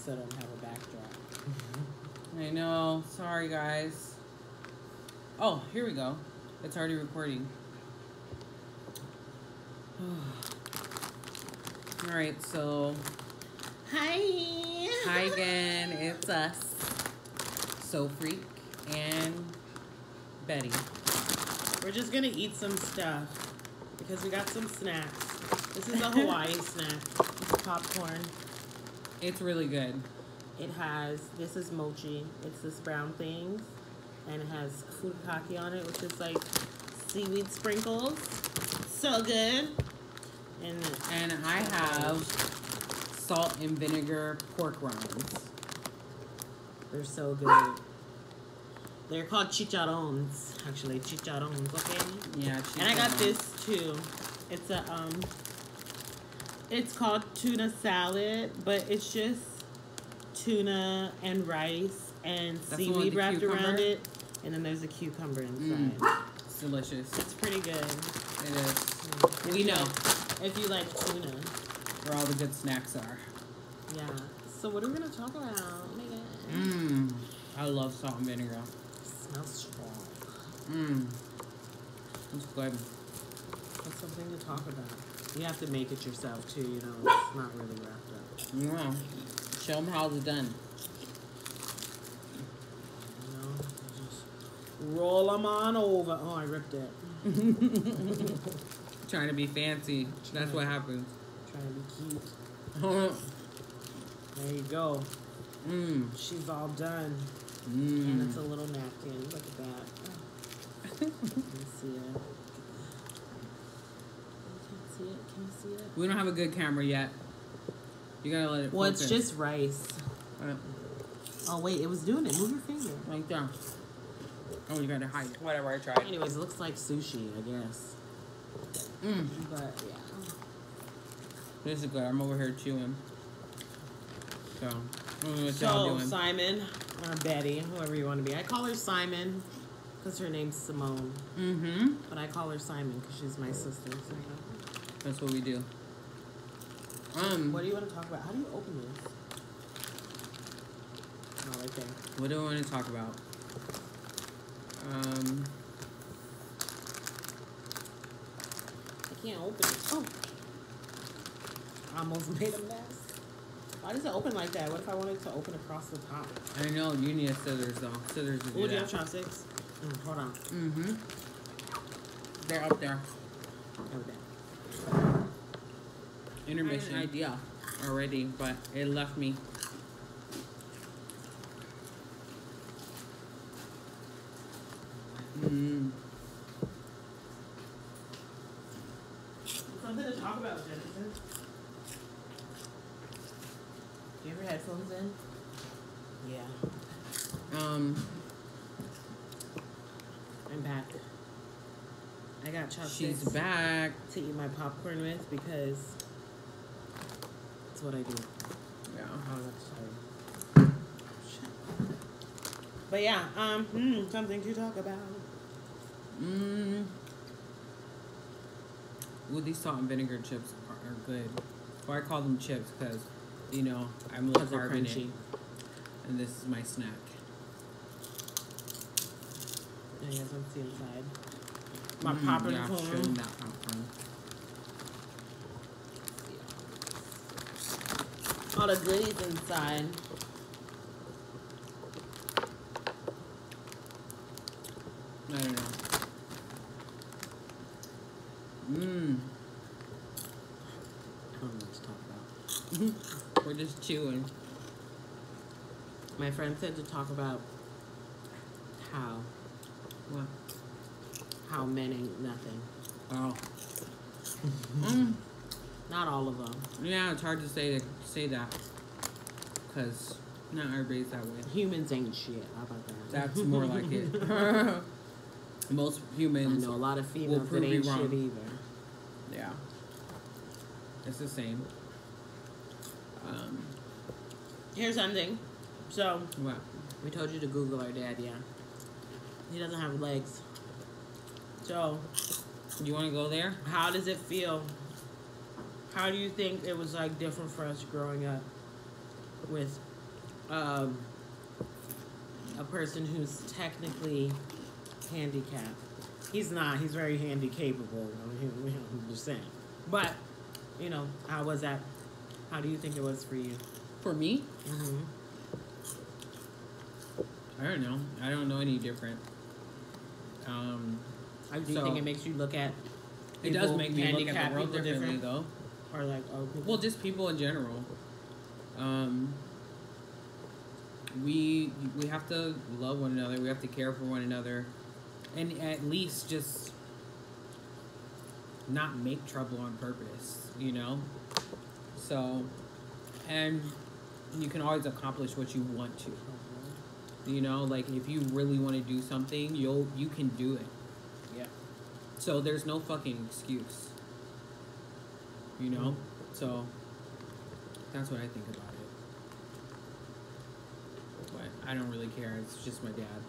so I don't have a backdrop. I know. Sorry, guys. Oh, here we go. It's already recording. All right, so Hi. hi again. It's us, So Freak and Betty. We're just gonna eat some stuff because we got some snacks. This is a Hawaii snack. It's popcorn. It's really good. It has, this is mochi. It's this brown thing. And it has furikake on it, which is like seaweed sprinkles. So good. And I have salt and vinegar pork rinds. They're so good. They're called chicharrones. Actually, chicharrones, okay? Yeah, and I got this too. It's a it's called tuna salad, but it's just tuna and rice and seaweed wrapped around it. And then there's a cucumber inside. It's delicious. It's pretty good. It is. We know. If you like tuna. Where all the good snacks are. Yeah. So what are we going to talk about? Oh my God. I love salt and vinegar. It smells strong. It's good. That's something to talk about. You have to make it yourself too, you know. It's not really wrapped up. Yeah. Show them how it's done. You know, just roll them on over. Oh, I ripped it. Trying to be fancy. That's what happens. Trying to be cute. There you go. She's all done. And it's a little napkin. Look at that. Can you see it? Can you see it? We don't have a good camera yet. You gotta let it focus. Well, it's just rice. Right. Oh, wait. It was doing it. Move your finger. Right there. Oh, you gotta hide it. Whatever, I tried. Anyways, it looks like sushi, I guess. But, yeah. This is good. I'm over here chewing. So, I don't know what y'all doing. Simon, or Betty, whoever you want to be. I call her Simon because her name's Simone. But I call her Simon because she's my sister. So. That's what we do. What do you want to talk about? How do you open this? Oh, right there. What do I want to talk about? I can't open it. Oh. I almost made a mess. Why does it open like that? What if I wanted to open across the top? I know. You need a scissors, though. Scissors to do Oh, do you have chopsticks? Hold on. They're up there. Okay. Intermission. I had an idea. Already, but it left me. Something to talk about, Jennifer. Do you have your headphones in? Yeah. I'm back. I got chopsticks. She's back. To eat my popcorn with because that's what I do. Yeah. Oh, that's sorry. But yeah, something to talk about. Well, these salt and vinegar chips are good. Well, I call them chips because, you know, I'm a little carb in it. And this is my snack. I guess let's see inside. My popcorn. Yeah, show them that popcorn. All the goodies inside. I don't know. I don't know what to talk about. We're just chewing. My friend said to talk about What? how men ain't nothing. Oh. Not all of them. Yeah, it's hard to say that because not everybody's that way. Humans ain't shit. How about that? That's more like it. Most humans. I know a lot of females that ain't shit either. Yeah. It's the same. Here's something. So, What? we told you to Google our dad, yeah. He doesn't have legs. So, You want to go there? how does it feel? How do you think it was like different for us growing up with a person who's technically handicapped. He's not. He's very handy capable. I'm just saying. But, you know, how was that? How do you think it was for you? For me? Mm-hmm. I don't know. I don't know any different. Do you think it makes you look at it does make me look at the world differently, though. Or like, oh, people? Well, just people in general. We have to love one another. We have to care for one another, and at least just not make trouble on purpose. You know. So, and you can always accomplish what you want to. You know, like if you really want to do something, you can do it. Yeah. So there's no fucking excuse. You know? Mm-hmm. So that's what I think about it. But I don't really care. It's just my dad.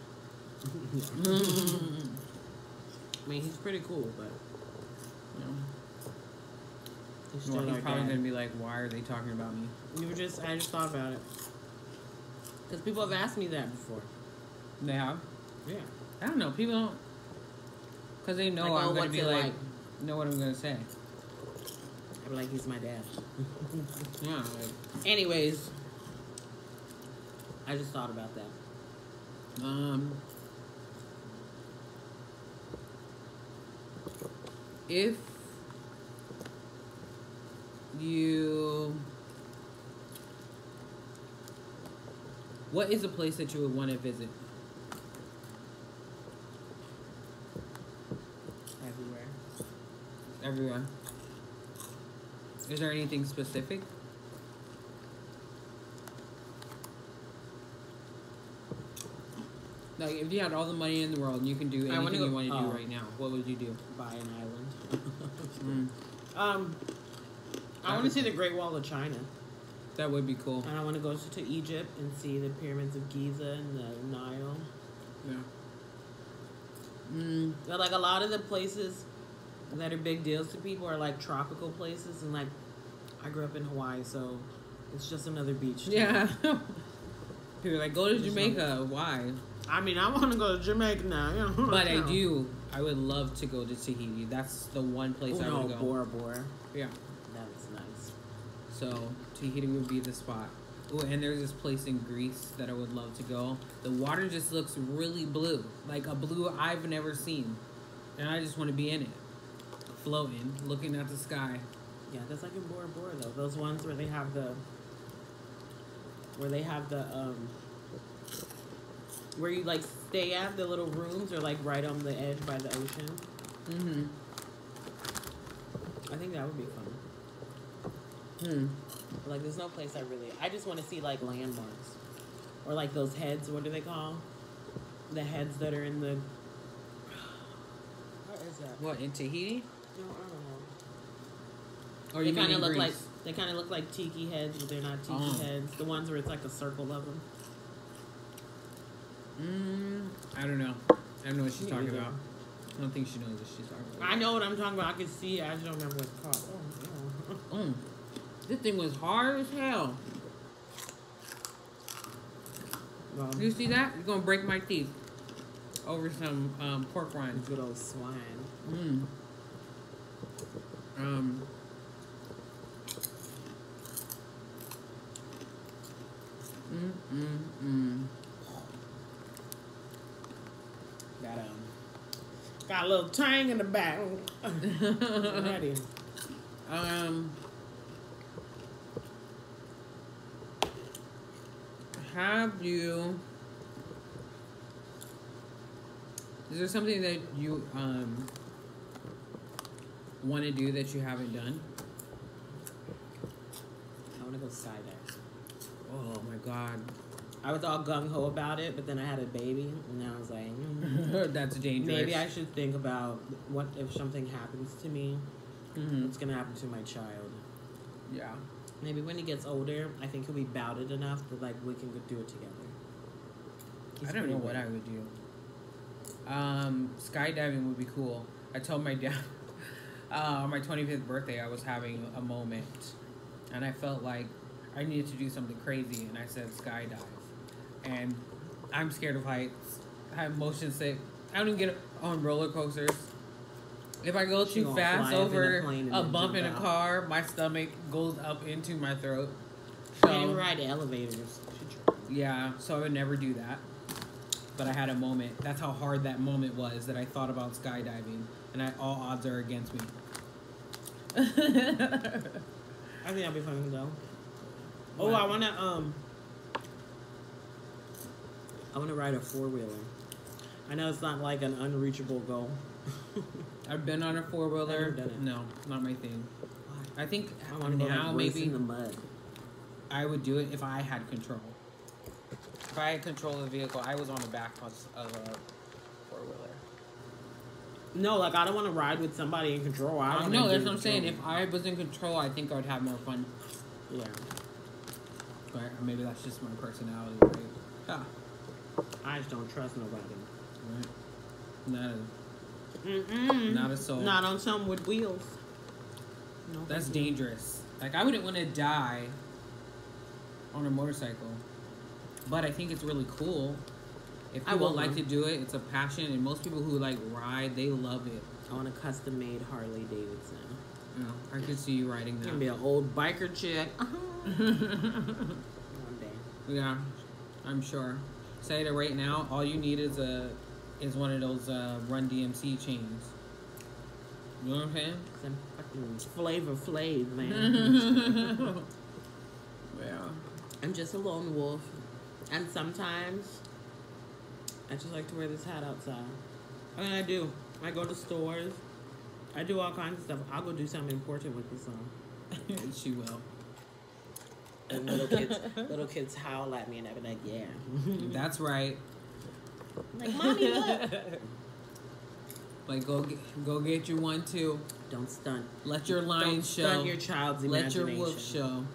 I mean, he's pretty cool, but you know. He's probably gonna be like, "Why are they talking about me?" I just thought about it because people have asked me that before. They have. Yeah. I don't know. People don't, because they know like, I'm gonna be like, know what I'm gonna say. I'm like, he's my dad. Yeah. Like. Anyways, I just thought about that. If you, what is a place that you would want to visit? Everywhere. Is there anything specific? Like, if you had all the money in the world and you can do anything you want to do right now, what would you do? Buy an island. I want to see the Great Wall of China. That would be cool. And I want to go to Egypt and see the pyramids of Giza and the Nile. Yeah. But like a lot of the places that are big deals to people are like tropical places, and like I grew up in Hawaii, so it's just another beach. Yeah. People are like, go to Jamaica. Why? I mean, I want to go to Jamaica now. You know, but I do. I would love to go to Tahiti. That's the one place I would go. Bora Bora. Yeah. That is nice. So Tahiti would be the spot. Oh, and there's this place in Greece that I would love to go. The water just looks really blue, like a blue I've never seen, and I just want to be in it, floating, looking at the sky. Yeah, that's like in Bora Bora though. Those ones where they have the, where you like stay at the little rooms, or like right on the edge by the ocean. Mm-hmm. I think that would be fun. Like, there's no place I just want to see like landmarks, or like those heads. What do they call the heads that are in the? What is that? What, in Tahiti? No, I don't know. Or they kind of look like tiki heads, but they're not tiki heads. The ones where it's like a circle of them. I don't know. I don't know what she's talking about. I don't think she knows what she's talking about. I know what I'm talking about. I can see it. I just don't remember what it's called. Oh, no. This thing was hard as hell. You see that? You're going to break my teeth over some pork rinds. Good old swine. Got a little tang in the back. Ready. Is there something that you want to do that you haven't done? I want to go skydiving. Oh my god. I was all gung-ho about it, but then I had a baby, and I was like, that's dangerous. Maybe I should think about what if something happens to me, what's going to happen to my child. Yeah. Maybe when he gets older, I think he'll be bouted enough that like we can do it together. I don't know what I would do. Skydiving would be cool. I told my dad on my 25th birthday I was having a moment, and I felt like I needed to do something crazy, and I said skydive. And I'm scared of heights. I'm motion sick. I don't even get on roller coasters. If I go too fast over a bump in a car, my stomach goes up into my throat. So, you can't ride elevators. Yeah, so I would never do that. But I had a moment. That's how hard that moment was that I thought about skydiving. And all odds are against me. I think that'd be fun though. Oh, I wanna ride a 4-wheeler. I know it's not like an unreachable goal. I've been on a 4-wheeler. Done it. No, not my thing. Why? I think I want to now race maybe in the mud. I would do it if I had control. If I had control of the vehicle, I was on the back of a 4-wheeler. No, like I don't want to ride with somebody in control. No, that's what I'm saying. If I was in control, I think I would have more fun. Yeah. But maybe that's just my personality, right? Yeah. I just don't trust nobody. Right. Not a soul. Not on something with wheels. No, that's dangerous. Like I wouldn't want to die on a motorcycle, but I think it's really cool. If people like to do it, it's a passion, and most people who like ride, they love it. I want a custom-made Harley Davidson. Yeah, I could see you riding that. Gonna be an old biker chick. One day. Yeah, I'm sure. Say that right now, all you need is one of those Run DMC chains. You know what I'm saying? Some fucking Flavor Flav, man. Yeah. I'm just a lone wolf, and sometimes I just like to wear this hat outside. I mean, I do. I go to stores. I do all kinds of stuff. I'll go do something important with this on. She will. And little kids howl at me, and I'll be like, "Yeah." That's right. Like, Mommy, look. Like, go get you one too. Don't stunt. Let your lion show. Don't stunt your child's imagination. Let your wolf show.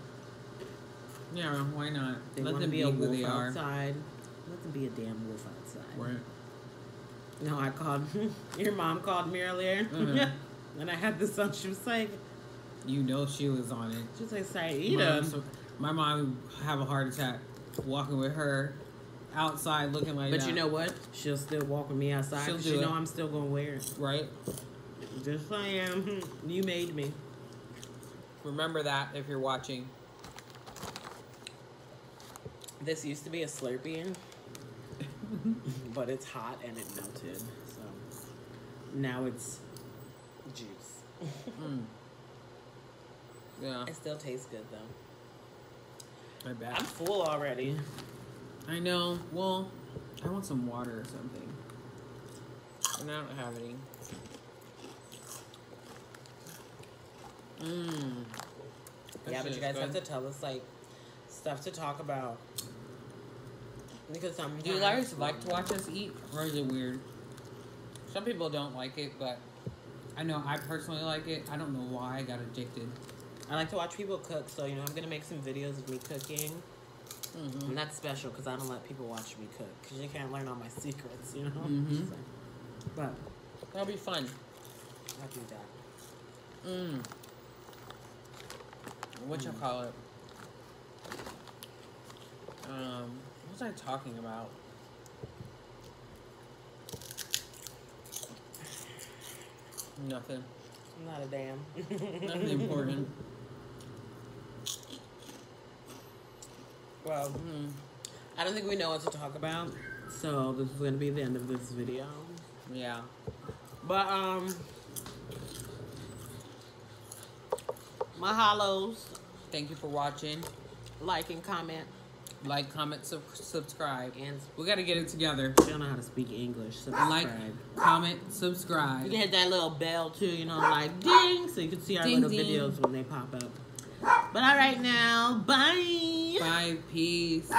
Yeah, why not? They Let want them to be a who wolf they outside. Let them be a damn wolf outside. Right. No, I called. Your mom called me earlier, and I had this on. She was like, "You know, she was on it." She was like, "Saida." My mom would have a heart attack walking with her outside looking like that. But you know what? She'll still walk with me outside. She know I'm still gonna wear it. Right. Just saying. You made me. Remember that if you're watching. This used to be a Slurpee, but it's hot and it melted. So now it's juice. Yeah. It still tastes good though. I bet. I'm full already. I know. Well, I want some water or something. And I don't have any. Yeah, but you guys have to tell us like stuff to talk about. Because sometimes. Do you guys like to watch us eat, or is it weird? Some people don't like it, but I know I personally like it. I don't know why I got addicted. I like to watch people cook, so you know I'm gonna make some videos of me cooking. And that's special because I don't let people watch me cook because you can't learn all my secrets, you know. So, but that'll be fun. I'll do that. What you call it? What was I talking about? Nothing. Not a damn. Nothing important. Well, I don't think we know what to talk about, so this is going to be the end of this video. Yeah. But, mahalos. Thank you for watching. Like and comment. Like, comment, subscribe. And we got to get it together. She don't know how to speak English. Subscribe. Like, comment, subscribe. You can hit that little bell, too, you know, like ding, so you can see our little videos when they pop up. But all right now, bye. Bye, peace.